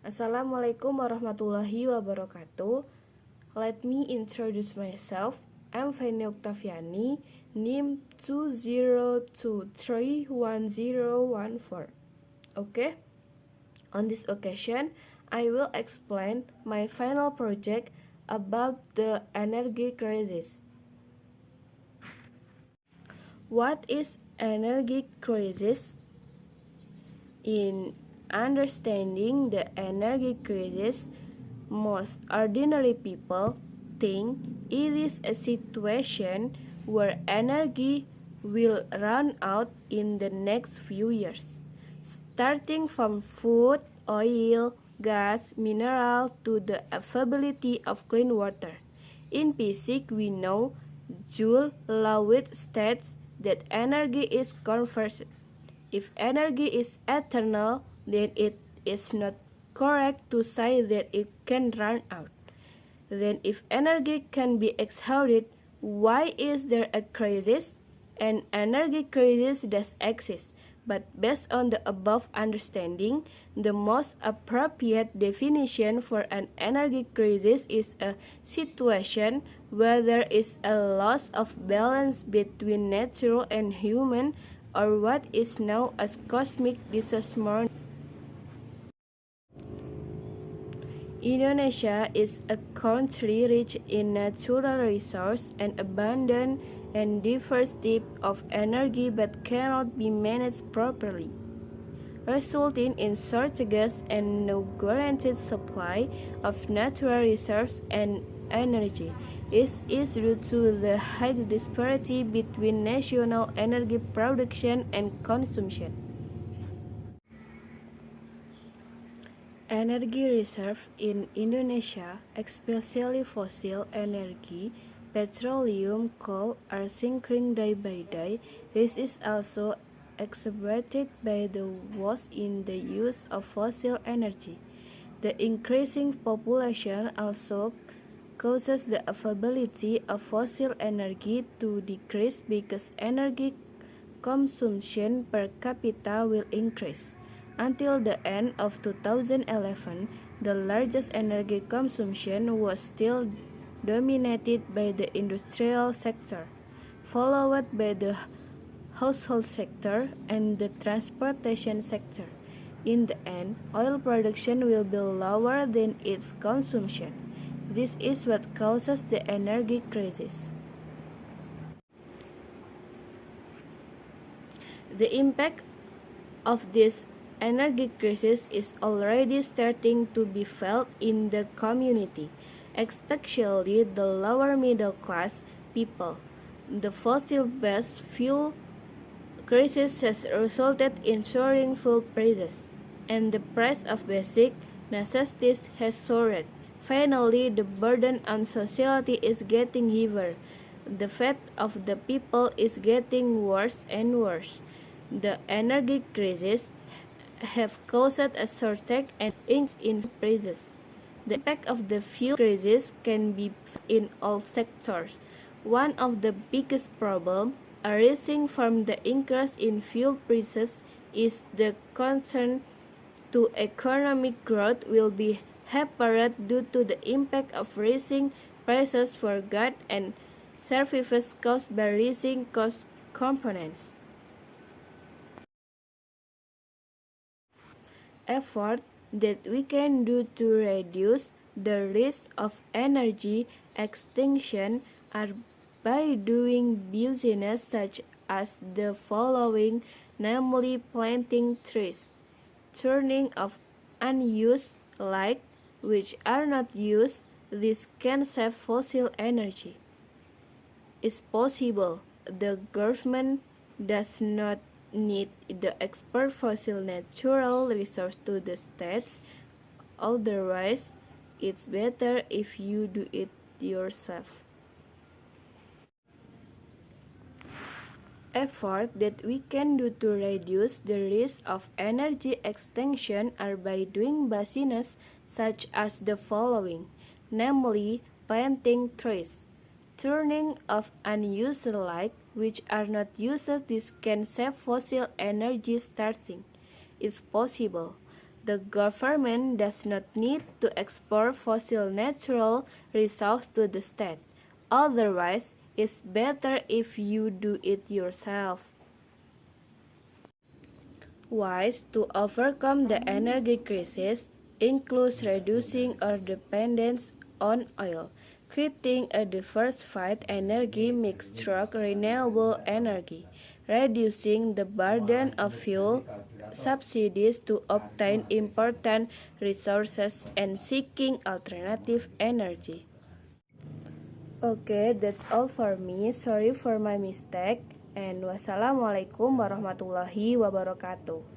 Assalamualaikum warahmatullahi wabarakatuh. Let me introduce myself. I'm Feni Oktaviani, NIM 20231014. Okay? On this occasion, I will explain my final project about the energy crisis. What is energy crisis? In understanding the energy crisis, most ordinary people think it is a situation where energy will run out in the next few years, starting from food, oil, gas, mineral to the availability of clean water. In physics, we know Joule law states that energy is conserved. If energy is eternal, then it is not correct to say that it can run out. Then if energy can be exhausted, why is there a crisis? An energy crisis does exist, but based on the above understanding, the most appropriate definition for an energy crisis is a situation where there is a loss of balance between natural and human, or what is known as cosmic disaster. Indonesia is a country rich in natural resources and abundant and diverse types of energy but cannot be managed properly, resulting in shortages and no guaranteed supply of natural resources and energy. This is due to the high disparity between national energy production and consumption. Energy reserves in Indonesia, especially fossil energy, petroleum, coal, are sinking day by day. This is also exacerbated by the loss in the use of fossil energy. The increasing population also causes the availability of fossil energy to decrease because energy consumption per capita will increase. Until the end of 2011, the largest energy consumption was still dominated by the industrial sector, followed by the household sector and the transportation sector. In the end, oil production will be lower than its consumption. This is what causes the energy crisis. The impact of this energy crisis is already starting to be felt in the community, especially the lower middle class people. The fossil-based fuel crisis has resulted in soaring fuel prices, and the price of basic necessities has soared. Finally, the burden on society is getting heavier. The fate of the people is getting worse and worse. The energy crisis have caused a shortage and increase in prices. The impact of the fuel crisis can be in all sectors. One of the biggest problems arising from the increase in fuel prices is the concern to economic growth will be hampered due to the impact of rising prices for goods and services caused by rising cost components. Effort that we can do to reduce the risk of energy extinction are by doing business such as the following, namely planting trees, turning off unused lights which are not used. This can save fossil energy. Is possible. The government does not need the export fossil natural resource to the states. Otherwise, it's better if you do it yourself. Effort that we can do to reduce the risk of energy extinction are by doing business such as the following, namely planting trees, turning off unused lights which are not used. This can save fossil energy starting, if possible. The government does not need to export fossil natural resources to the state. Otherwise, it's better if you do it yourself. Ways to overcome the energy crisis includes reducing our dependence on oil, creating a diversified energy mix through renewable energy, reducing the burden of fuel subsidies to obtain important resources, and seeking alternative energy. Okay, that's all for me. Sorry for my mistake. And wassalamualaikum warahmatullahi wabarakatuh.